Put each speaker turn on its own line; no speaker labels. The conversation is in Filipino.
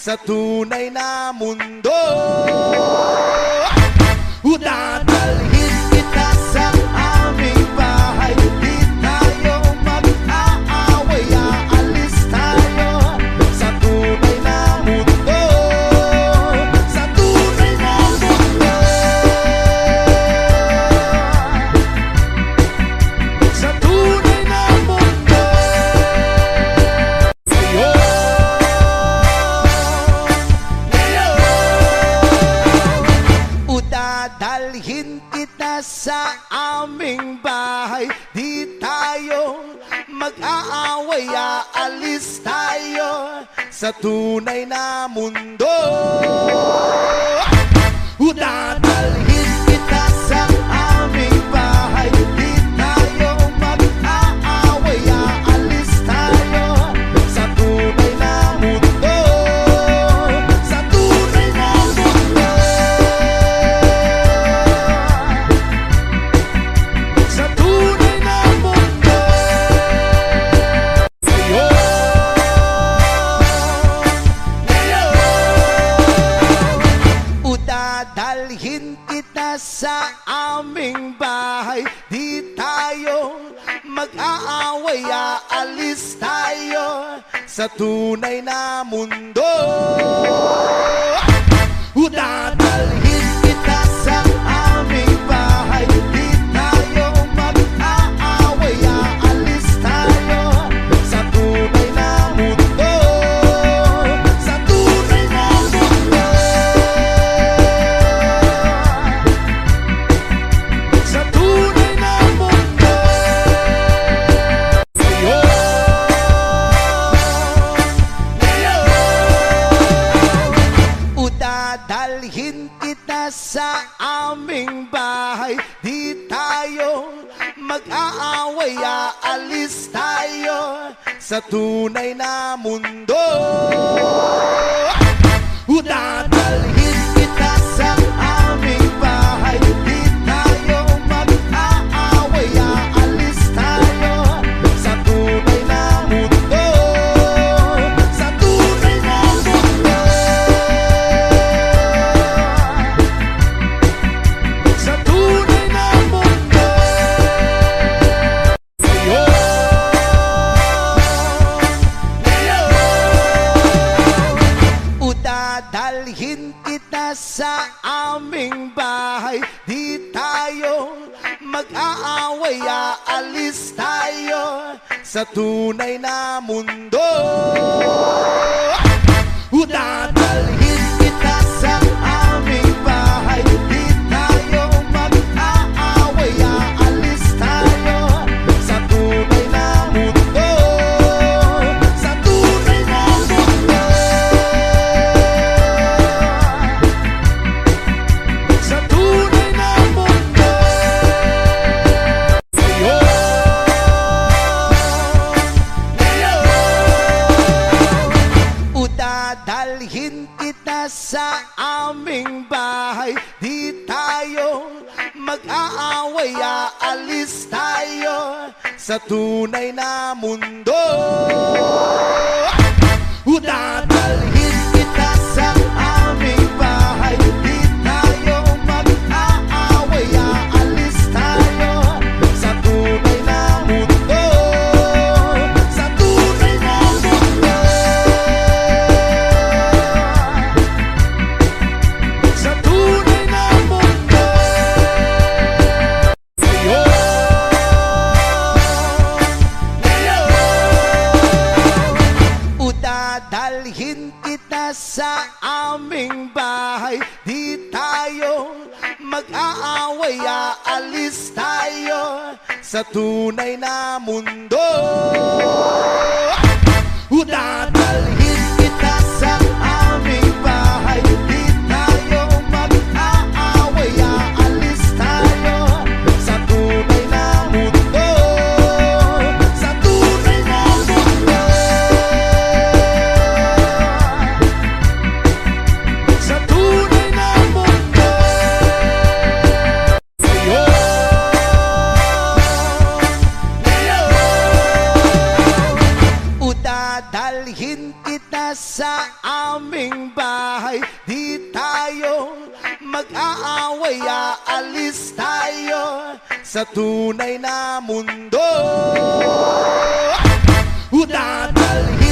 Sa tunay na mundo, dadalhin kita sa aming bahay. Di tayo mag-aaway, aalis tayo sa tunay na mundo. Sa tunay na mundo, sa tunay na mundo. Dadalhin kita sa aming bahay. Di tayo mag-aaway, aalis tayo sa tunay na mundo. Dadalhin kita sa aming bahay. Di tayo mag-aaway, aalis tayo sa tunay na mundo. Sa tunay na mundo, sa tunay na mundo. Dadalhin kita sa aming bahay. Di tayo mag-aaway, aalis tayo sa tunay na mundo. Dadalhin kita sa aming bahay. Di tayo mag-aaway, aalis tayo sa tunay na mundo. Sa tunay na mundo, sa tunay na mundo. Dadalhin kita sa aming bahay. Di tayo mag-aaway, aalis tayo sa tunay na mundo. Dadalhin kita sa aming bahay. Di tayo mag-aaway, aalis tayo sa tunay na mundo. Sa tunay na mundo, sa tunay na mundo. Dadalhin kita sa aming bahay. Di tayo mag-aaway, aalis tayo sa tunay na mundo. Dadalhin kita sa aming bahay. Di tayo mag-aaway, aalis tayo sa tunay na mundo. Sa tunay na mundo, sa tunay na mundo. Dadalhin kita sa aming bahay. Di tayo mag-aaway, aalis tayo sa tunay na mundo. Dadalhin kita sa aming bahay. Di tayo mag-aaway, aalis tayo sa tunay na mundo. Sa tunay na mundo, sa tunay na mundo. Dadalhin kita sa aming bahay. Di tayo mag-aaway, aalis tayo sa tunay na mundo. Dadalhin kita sa aming bahay. Di tayo mag-aaway, aalis tayo sa tunay na mundo. Sa tunay na mundo, Dadalhin kita sa aming bahay. Di tayo mag-aaway, aalis tayo sa tunay na mundo. Dadalhin